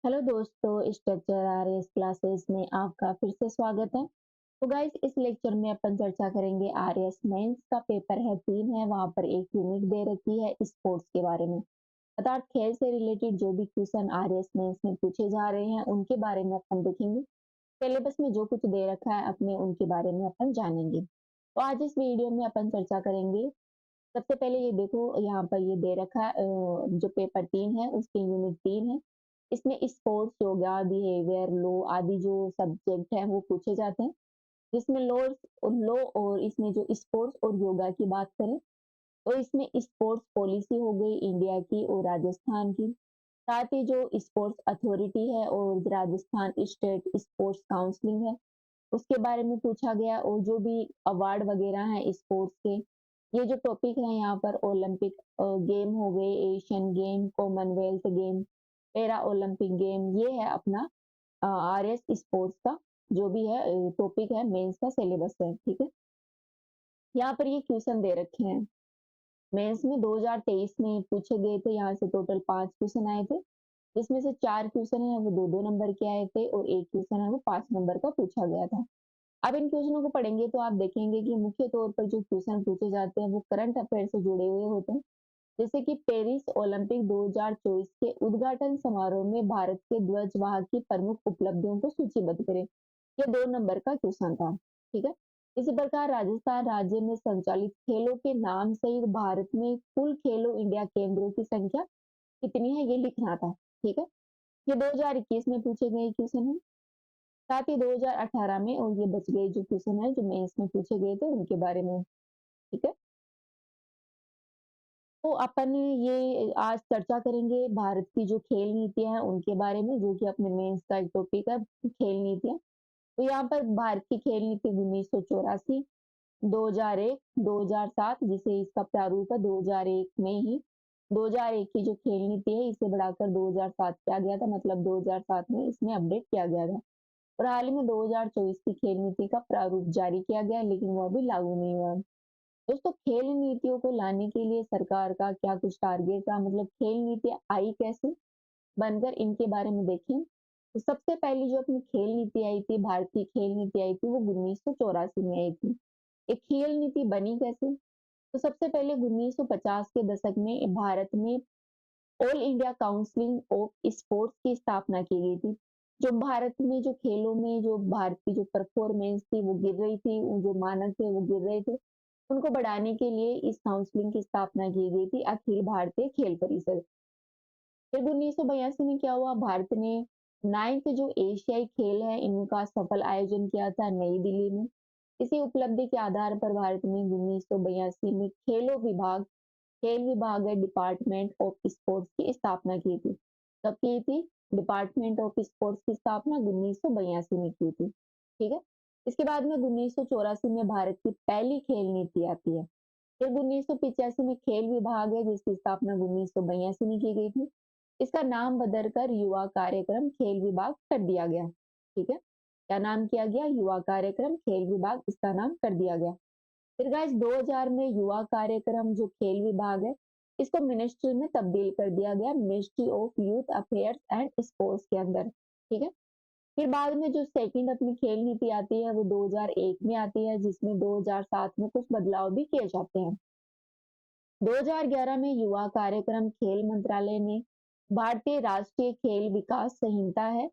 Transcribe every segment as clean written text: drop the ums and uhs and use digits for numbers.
Hello दोस्तों, structure RS classes में आपका फिर से स्वागत है। तो गाइस, इस लेक्चर में अपन चर्चा करेंगे आरएस मेंस का पेपर है 3 है, वहां पर एक यूनिट दे रखी है स्पोर्ट्स के बारे में। अर्थात खेल से रिलेटेड जो भी क्वेश्चन आरएस मेंस में पूछे जा रहे हैं उनके बारे में अपन देखेंगे। सिलेबस में जो कुछ दे रखा है अपने उनके बारे में अपन जानेंगे। तो आज इस वीडियो में अपन चर्चा करेंगे। सबसे पहले ये देखो, यहाँ पर ये दे रखा है जो पेपर 3 है उसके यूनिट 3 है। इसमें स्पोर्ट्स, योगा, बिहेवियर, लॉ आदि जो सब्जेक्ट है वो पूछे जाते हैं। जिसमें लॉ और इसमें जो स्पोर्ट्स और योगा की बात करें तो इसमें स्पोर्ट्स पॉलिसी हो गई इंडिया की और राजस्थान की। साथ ही जो स्पोर्ट्स अथॉरिटी है और राजस्थान स्टेट स्पोर्ट्स काउंसिलिंग है उसके बारे में पूछा गया, और जो भी अवार्ड वगैरह हैं स्पोर्ट्स के, ये जो टॉपिक है यहाँ पर ओलंपिक गेम हो गए, Asian game, Commonwealth game, para Olympic game, ये है अपना आरएस स्पोर्ट्स का जो भी है टॉपिक है, मेंस का सिलेबस है। ठीक है, यहाँ पर ये क्वेश्चन दे रखे हैं। मेंस में 2023 में पूछे गए थे, यहाँ से टोटल 5 क्वेश्चन आए थे, जिसमें से 4 क्वेश्चन है वो 2-2 नंबर के आए थे और एक क्वेश्चन है वो 5 नंबर का पूछा गया था। अब इन क्वेश्चनों को पढ़ेंगे तो आप देखेंगे कि मुख्य तौर पर जो क्वेश्चन पूछे जाते हैं वो करंट अफेयर से जुड़े हुए होते हैं। जैसे कि पेरिस ओलंपिक 2024 के उद्घाटन समारोह में भारत के ध्वजवाहक की प्रमुख उपलब्धियों को सूचीबद्ध करें। ये 2 नंबर का क्वेश्चन था। ठीक है, इसी प्रकार राजस्थान राज्य में संचालित खेलों के नाम सहित भारत में कुल खेलो इंडिया केंद्रों की संख्या कितनी है ये लिखना था। ठीक है, ये 2021 में पूछे गए क्वेश्चन है। साथ ही 2018 में, और ये बच गए जो क्वेश्चन है जो मेंस में पूछे गए थे उनके बारे में। ठीक है, तो अपन ये आज चर्चा करेंगे भारत की जो खेल नीतियां हैं उनके बारे में, जो कि अपने मेंस का एक टॉपिक है, खेल नीतियां। तो यहाँ पर भारत की खेल नीति 1984, 2001, 2007, जिसे इसका प्रारूप है 2001 में ही 2001 की जो खेल नीति है इसे बढ़ाकर 2007 किया गया था, मतलब 2007 में इसमें अपडेट किया गया था। और हाल ही में 2024 की खेल नीति का प्रारूप जारी किया गया, लेकिन वो अभी लागू नहीं हुआ। दोस्तों, खेल नीतियों को लाने के लिए सरकार का क्या कुछ टारगेट था, मतलब खेल नीति आई कैसे बनकर, इनके बारे में देखें। तो सबसे पहली जो अपनी खेल नीति आई थी, भारतीय खेल नीति आई थी, वो 1984 में आई थी। एक खेल नीति बनी कैसे? तो सबसे पहले 1950 के दशक में भारत में all India counselling of sports की स्थापना की गई थी। जो भारत में जो खेलों में जो भारत की जो परफॉर्मेंस थी वो गिर रही थी, जो मानक थे वो गिर रहे थे, उनको बढ़ाने के लिए इस काउंसिलिंग की स्थापना की गई थी, अखिल भारतीय खेल परिषद। फिर 1982 में क्या हुआ, भारत ने 9th जो एशियाई खेल है इनका सफल आयोजन किया था नई दिल्ली में। इसी उपलब्धि के आधार पर भारत में 1982 में खेल विभाग है डिपार्टमेंट ऑफ स्पोर्ट्स की स्थापना की थी। कब की थी? डिपार्टमेंट ऑफ स्पोर्ट्स की स्थापना 1982 में की थी। ठीक है, इसके बाद में 1984 में भारत की पहली खेल नीति आती है। फिर 1985 में खेल विभाग है जिसकी स्थापना 1982 में की गई थी। इसका नाम बदलकर युवा कार्यक्रम खेल विभाग कर दिया गया। ठीक है, क्या नाम किया गया? युवा कार्यक्रम खेल विभाग, इसका नाम कर दिया गया। फिर गाइस 2000 में युवा कार्यक्रम जो खेल विभाग है इसको मिनिस्ट्री में तब्दील कर दिया गया, ministry of youth affairs and sports के अंदर। ठीक है, फिर बाद में जो सेकंड अपनी खेल नीति आती है वो 2001 में आती है, जिसमें 2007 में कुछ बदलाव भी किए जाते हैं। 2011 में युवा कार्यक्रम खेल मंत्रालय ने भारतीय राष्ट्रीय खेल विकास संहिता है,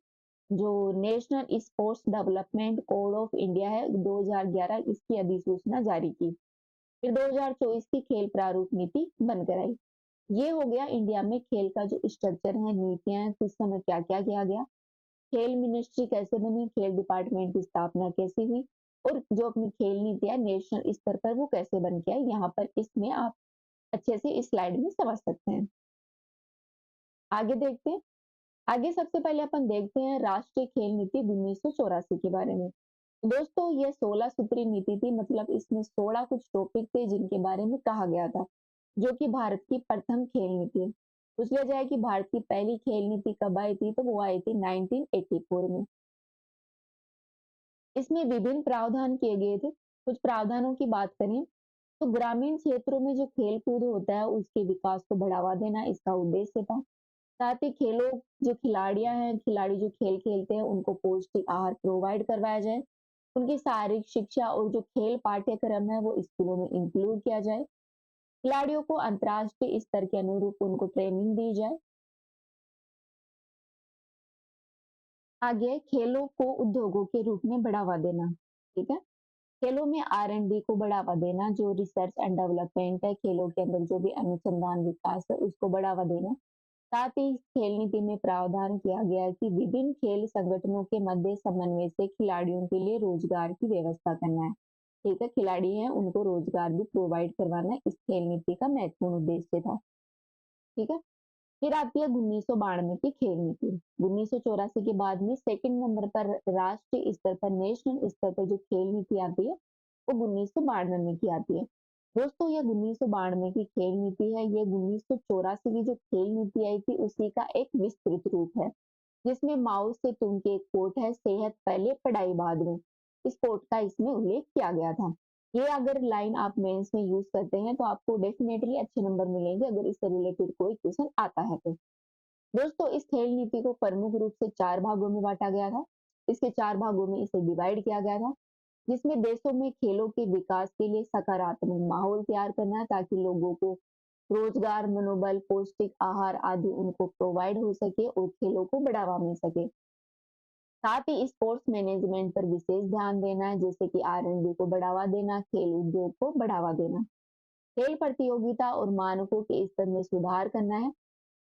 जो national sports development code of India है 2011, इसकी अधिसूचना जारी की। फिर 2024 की खेल प्रारूप नीति बनकर आई। ये हो गया इंडिया में खेल का जो स्ट्रक्चर है, नीतियां हैं, किस समय क्या क्या किया गया, खेल मिनिस्ट्री कैसे बनी, खेल डिपार्टमेंट की स्थापना कैसे हुई, और जो अपनी खेल नीति है नेशनल स्तर पर वो कैसे बन के आई, यहाँ पर इसमें आप अच्छे से इस स्लाइड में समझ सकते हैं। आगे देखते हैं। आगे सबसे पहले अपन देखते हैं राष्ट्रीय खेल नीति 1984 के बारे में। दोस्तों, ये 16 सूत्री नीति थी, मतलब इसमें 16 कुछ टॉपिक थे जिनके बारे में कहा गया था, जो कि भारत की प्रथम खेल नीति है। पूछ लिया जाए कि भारत की पहली खेल नीति कब आई थी, तो वो आई थी 1984 में। इसमें विभिन्न प्रावधान किए गए थे। कुछ प्रावधानों की बात करें तो ग्रामीण क्षेत्रों में जो खेल कूद होता है उसके विकास को बढ़ावा देना इसका उद्देश्य था। साथ ही खेलों जो खिलाड़ियाँ हैं, खिलाड़ी जो खेल खेलते हैं, उनको पौष्टिक आहार प्रोवाइड करवाया जाए। उनकी शारीरिक शिक्षा और जो खेल पाठ्यक्रम है, वो स्कूलों में इंक्लूड किया जाए। खिलाड़ियों को अंतर्राष्ट्रीय स्तर के अनुरूप उनको ट्रेनिंग दी जाए। आगे खेलों को उद्योगों के रूप में बढ़ावा देना, ठीक है? खेलों में आर-एंड-डी को बढ़ावा देना, जो रिसर्च एंड डेवलपमेंट है, खेलों के अंदर जो भी अनुसंधान विकास है, उसको बढ़ावा देना। साथ ही खेल नीति में प्रावधान किया गया है कि विभिन्न खेल संगठनों के मध्य समन्वय से खिलाड़ियों के लिए रोजगार की व्यवस्था करना है। ठीक है, खिलाड़ी हैं उनको रोजगार भी प्रोवाइड करवाना इस खेल नीति का महत्वपूर्ण उद्देश्य था। ठीक है, फिर आती है 1992 की खेल नीति। 1984 के बाद में सेकंड नंबर पर राष्ट्रीय स्तर पर नेशनल स्तर पर जो खेल नीति आती है, वो 1992 में की आती है। दोस्तों ये 1992 की खेल नीति है, ये 1984 की जो खेल नीति आई थी उसी का एक विस्तृत रूप है, जिसमें माओ से तुंग की एक कोट है, सेहत पहले पढ़ाई बाद में। इस कोट का इसमें उल्लेख किया गया था। ये अगर लाइन आप मेंस में यूज करते हैं तो आपको डेफिनेटली अच्छे नंबर मिलेंगे अगर इससे रिलेटेड कोई क्वेश्चन आता है तो। दोस्तों इस खेल नीति को प्रमुख रूप से 4 भागों में बाँटा गया था। इसके 4 भागों में इसे डिवाइड किया गया था, जिसमें देशों में खेलों के विकास के लिए सकारात्मक माहौल तैयार करना है ताकि लोगों को रोजगार, मनोबल, पौष्टिक आहार आदि उनको प्रोवाइड हो सके और खेलों को बढ़ावा मिल सके। साथ ही स्पोर्ट्स मैनेजमेंट पर विशेष ध्यान देना है, जैसे कि आर-एंड-डी को बढ़ावा देना, खेल उद्योग को बढ़ावा देना। खेल प्रतियोगिता और मानकों के स्तर में सुधार करना है।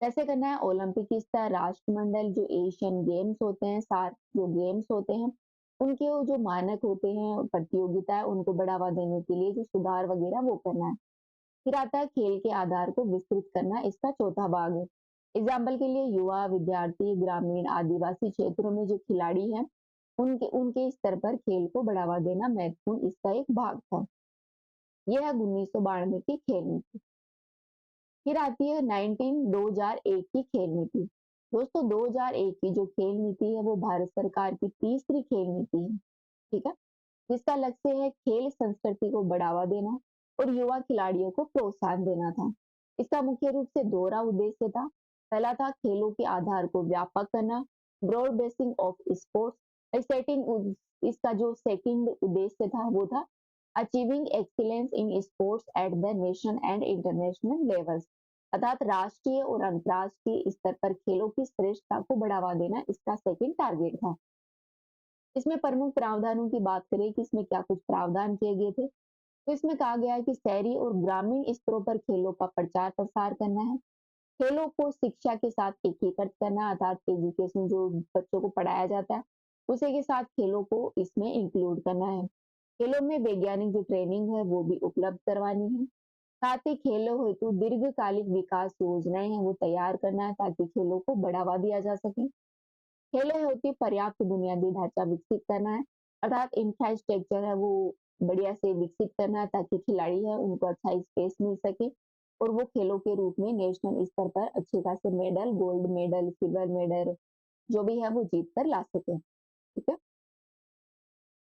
कैसे करना है? ओलंपिक स्तर, राष्ट्रमंडल, जो एशियन गेम्स होते हैं, सार्क जो गेम्स होते हैं, उनके वो जो मानक होते हैं, प्रतियोगिता है, उनको बढ़ावा देने के लिए जो सुधार वगैरह वो करना है। फिर आता है खेल के आधार को विस्तृत करना, इसका चौथा भाग है। एग्जाम्पल के लिए युवा, विद्यार्थी, ग्रामीण, आदिवासी क्षेत्रों में जो खिलाड़ी हैं, उनके उनके स्तर पर खेल को बढ़ावा देना महत्वपूर्ण इसका एक भाग था। यह है 1992 की खेल नीति। फिर आती है 2001 की खेल नीति। दोस्तों 2001 की जो खेल नीति है वो भारत सरकार की तीसरी खेल नीति है, ठीक है? जिसका लक्ष्य है खेल संस्कृति को बढ़ावा देना और युवा खिलाड़ियों को प्रोत्साहन देना था। इसका मुख्य रूप से दोहरा उद्देश्य था। पहला था खेलों के आधार को व्यापक करना, broad basing of sports setting. इसका जो सेकंड उद्देश्य था वो था achieving excellence in sports at the nation and international levels, अर्थात राष्ट्रीय और अंतर्राष्ट्रीय स्तर पर खेलों की श्रेष्ठता को बढ़ावा देना इसका सेकंड टारगेट था। इसमें प्रमुख प्रावधानों की बात करें कि इसमें क्या कुछ प्रावधान किए गए थे, तो इसमें कहा गया है कि शहरी और ग्रामीण स्तरों पर खेलों का प्रचार प्रसार करना है। खेलों को शिक्षा के साथ एकीकृत करना, अर्थात एजुकेशन जो बच्चों को पढ़ाया जाता है उसी के साथ खेलों को इसमें इंक्लूड करना है। खेलों में वैज्ञानिक जो ट्रेनिंग है वो भी उपलब्ध करवानी है। साथ ही खेलों हेतु दीर्घकालिक विकास योजनाएं हैं वो तैयार करना है ताकि खेलों को बढ़ावा दिया जा सके। खेलों हेतु पर्याप्त बुनियादी ढांचा विकसित करना है, अर्थात इंफ्रास्ट्रक्चर है वो बढ़िया से विकसित करना है ताकि खिलाड़ी है उनको अच्छा स्पेस मिल सके और वो खेलों के रूप में नेशनल स्तर पर अच्छे खासे medal, gold medal, silver medal जो भी है वो जीत कर ला सके। ठीक है,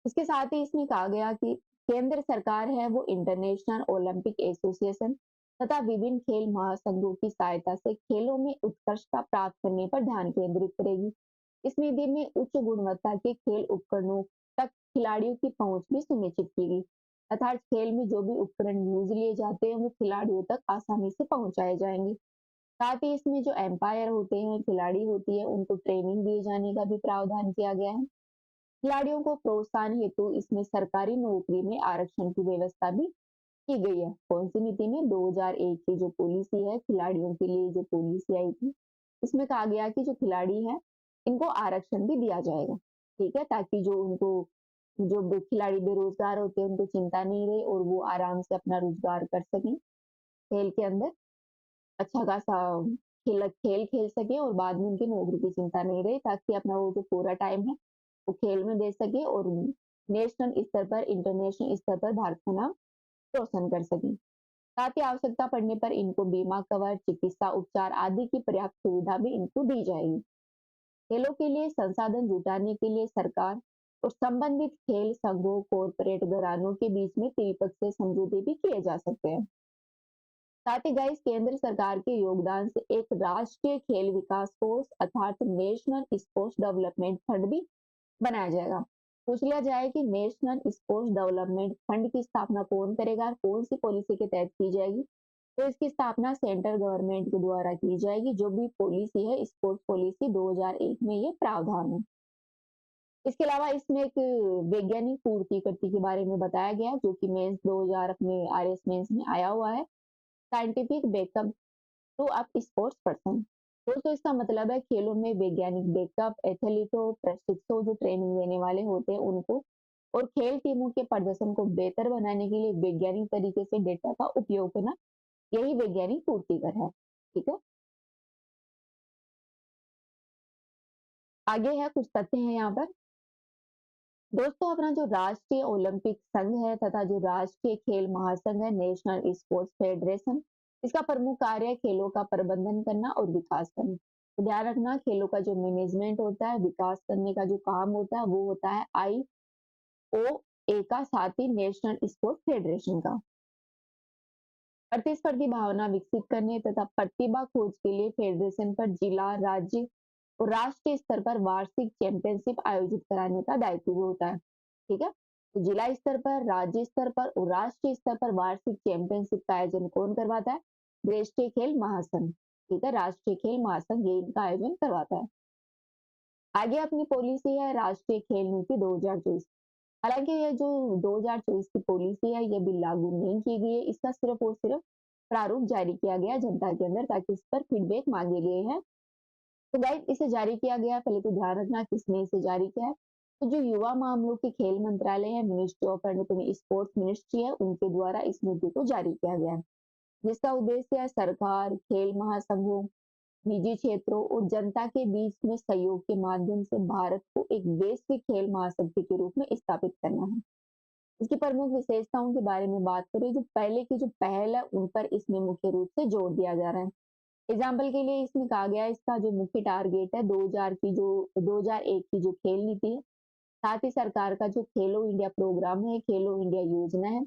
इसके साथ ही इसमें कहा गया कि केंद्र सरकार है वो इंटरनेशनल ओलंपिक एसोसिएशन तथा विभिन्न खेल महासंघों की सहायता से खेलों में उत्कृष्टता प्राप्त करने पर ध्यान केंद्रित करेगी। इस निधि में उच्च गुणवत्ता के खेल उपकरणों तक खिलाड़ियों की पहुंच भी सुनिश्चित की गई, अर्थात खेल में जो भी उपकरण यूज लिए जाते हैं वो खिलाड़ियों तक आसानी से पहुंचाए जाएंगे। साथ ही इसमें जो एम्पायर होते हैं, खिलाड़ी होती है, उनको ट्रेनिंग दिए जाने का भी प्रावधान किया गया है। खिलाड़ियों को प्रोत्साहन हेतु इसमें सरकारी नौकरी में आरक्षण की व्यवस्था भी की गई है। कौन सी नीति में? 2001 की जो पॉलिसी है खिलाड़ियों के लिए जो पॉलिसी आई थी, इसमें कहा गया कि जो खिलाड़ी है इनको आरक्षण भी दिया जाएगा, ठीक है, ताकि जो उनको जो खिलाड़ी बेरोजगार होते हैं उनको चिंता नहीं रहे और वो आराम से अपना रोजगार कर सकें खेल के अंदर, अच्छा खासा खेल खेल खेल सके और बाद में उनकी नौकरी की चिंता नहीं रहे ताकि अपना वो जो पूरा टाइम है वो खेल में दे सके और नेशनल स्तर पर, इंटरनेशनल स्तर पर भारत का नाम रोशन कर सकें। साथ ही आवश्यकता पड़ने पर इनको बीमा कवर, चिकित्सा उपचार आदि की पर्याप्त सुविधा भी इनको दी जाएगी। खेलों के लिए संसाधन जुटाने के लिए सरकार और संबंधित खेल संघों, कॉरपोरेट घरानों के बीच में त्रिपक्षीय समझौते भी किए जा सकते हैं। साथ ही गाइस केंद्र सरकार के योगदान से एक राष्ट्रीय खेल विकास कोष अर्थात नेशनल स्पोर्ट्स डेवलपमेंट फंड भी बनाया जाएगा। पूछ लिया जाए कि नेशनल स्पोर्ट्स डेवलपमेंट फंड की स्थापना कौन करेगा और कौन सी पॉलिसी के तहत की जाएगी, तो इसकी स्थापना सेंट्रल गवर्नमेंट के द्वारा की जाएगी। जो भी पॉलिसी है स्पोर्ट्स पॉलिसी 2001 में ये प्रावधान है। इसके अलावा इसमें एक वैज्ञानिक पूर्तिकर्ती के बारे में बताया गया जो कि मेंस 2000 अपने आरएस मेंस में आया हुआ है। Scientific backup to up sports person. दोस्तों इसका मतलब है खेलों में वैज्ञानिक बैकअप एथलीटों प्रशिक्षकों जो ट्रेनिंग देने वाले होते हैं उनको और खेल टीमों के प्रदर्शन को बेहतर बनाने के लिए वैज्ञानिक तरीके से डेटा का उपयोग करना, यही वैज्ञानिक पूर्तिकर है। ठीक है, आगे है कुछ तथ्य हैं यहाँ पर। दोस्तों अपना जो राष्ट्रीय ओलंपिक संघ है तथा जो राष्ट्रीय खेल महासंघ है नेशनल स्पोर्ट्स फेडरेशन, इसका प्रमुख कार्य है खेलों का प्रबंधन करना और विकास करना। तो ध्यान रखना खेलों का जो मैनेजमेंट होता है विकास करने का जो काम होता है वो होता है IOA का, साथ ही नेशनल स्पोर्ट्स फेडरेशन का। प्रतिस्पर्धी भावना विकसित करने तथा प्रतिभा खोज के लिए फेडरेशन पर जिला राज्य और राष्ट्रीय स्तर पर वार्षिक चैंपियनशिप आयोजित कराने का दायित्व भी होता है। ठीक है, तो जिला स्तर पर राज्य स्तर पर और राष्ट्रीय स्तर पर वार्षिक चैंपियनशिप का आयोजन कौन करवाता है? राष्ट्रीय खेल महासंघ। ठीक है, राष्ट्रीय खेल महासंघ ये इनका आयोजन करवाता है। आगे अपनी पॉलिसी है राष्ट्रीय खेल नीति 2024। हालांकि ये जो 2024 की पॉलिसी है ये भी लागू नहीं की गई है, इसका सिर्फ और सिर्फ प्रारूप जारी किया गया जनता के अंदर ताकि इस पर फीडबैक मांगे गए हैं। तो गाइस इसे जारी किया गया है, पहले तो ध्यान रखना किसने इसे जारी किया है। तो जो युवा मामलों के खेल मंत्रालय है मिनिस्ट्री ऑफ स्पोर्ट्स मिनिस्ट्री है उनके द्वारा इस नीति को जारी किया गया है, जिसका उद्देश्य है सरकार खेल महासंघों निजी क्षेत्रों और जनता के बीच में सहयोग के माध्यम से भारत को एक वैश्विक खेल महाशक्ति के रूप में स्थापित करना है। इसकी प्रमुख विशेषताओं के बारे में बात करें जो पहले की जो पहल है उन पर इसमें मुख्य रूप से जोर दिया जा रहा है। एग्जाम्पल के लिए इसमें कहा गया है इसका जो मुख्य टारगेट है 2001 की जो खेल नीति है, साथ ही सरकार का जो खेलो इंडिया प्रोग्राम है खेलो इंडिया योजना है,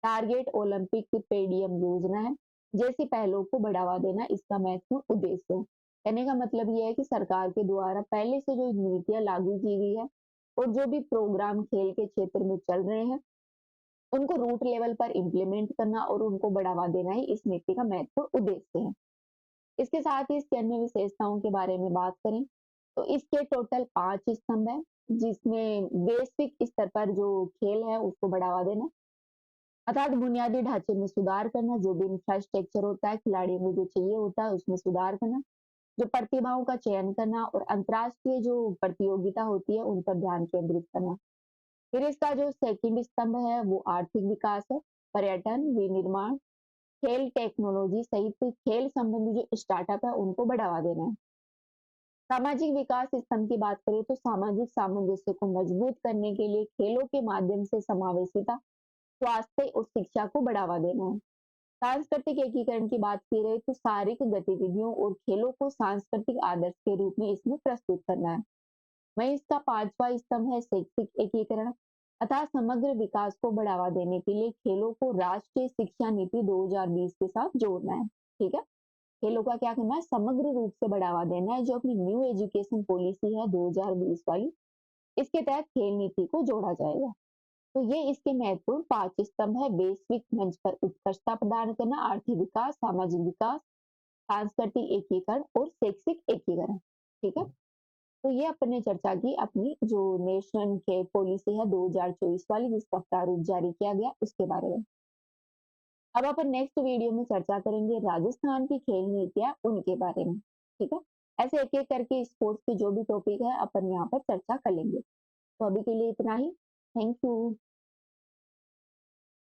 टारगेट ओलंपिक पेडियम योजना है जैसी पहलों को बढ़ावा देना इसका महत्वपूर्ण उद्देश्य है। कहने का मतलब यह है कि सरकार के द्वारा पहले से जो नीतियां लागू की गई है और जो भी प्रोग्राम खेल के क्षेत्र में चल रहे हैं उनको रूट लेवल पर इम्प्लीमेंट करना और उनको बढ़ावा देना ही इस नीति का महत्वपूर्ण उद्देश्य है। इसके साथ ही इसकी अन्य विशेषताओं के बारे में बात करें तो इसके टोटल 5 स्तंभ है, जिसमें बेसिक स्तर पर जो खेल है उसको बढ़ावा देना, अर्थात बुनियादी ढांचे में सुधार करना, जो भी इंफ्रास्ट्रक्चर होता है खिलाड़ियों को जो चाहिए होता है उसमें सुधार करना, जो प्रतिभाओं का चयन करना और अंतर्राष्ट्रीय जो प्रतियोगिता होती है उन पर ध्यान केंद्रित करना। फिर इसका जो सेकंड स्तंभ है वो आर्थिक विकास है, पर्यटन विनिर्माण खेल टेक्नोलॉजी सहित खेल संबंधी जो स्टार्टअप है उनको बढ़ावा देना है। सामाजिक विकास स्तंभ की बात करें तो सामाजिक सामंजस्य को मजबूत करने के लिए खेलों के माध्यम से समावेशिता स्वास्थ्य और शिक्षा को बढ़ावा देना है। सांस्कृतिक एकीकरण की बात की रहे तो शारीरिक गतिविधियों और खेलों को सांस्कृतिक आदर्श के रूप में इसमें प्रस्तुत करना है। वहीं इसका पांचवा स्तंभ है शैक्षिक एकीकरण, अर्थात समग्र विकास को बढ़ावा देने के लिए खेलों को राष्ट्रीय शिक्षा नीति 2020 के साथ जोड़ना है। ठीक है, खेलों का क्या करना है समग्र रूप से बढ़ावा देना है, जो अपनी न्यू एजुकेशन पॉलिसी है 2020 वाली इसके तहत खेल नीति को जोड़ा जाएगा। तो ये इसके महत्वपूर्ण 5 स्तंभ है, वैश्विक मंच पर उत्कृष्टता प्रदान करना, आर्थिक विकास, सामाजिक विकास, सांस्कृतिक एकीकरण और शैक्षिक एकीकरण। ठीक है, तो ये अपने चर्चा की अपनी जो नेशनल खेल पॉलिसी है 2024 वाली जिसका प्रारूप जारी किया गया उसके बारे में। अब अपन नेक्स्ट वीडियो में चर्चा करेंगे राजस्थान की खेल नीतियां उनके बारे में। ठीक है, ऐसे एक एक करके स्पोर्ट्स के जो भी टॉपिक है अपन यहाँ पर चर्चा कर लेंगे। तो अभी के लिए इतना ही। Thank you.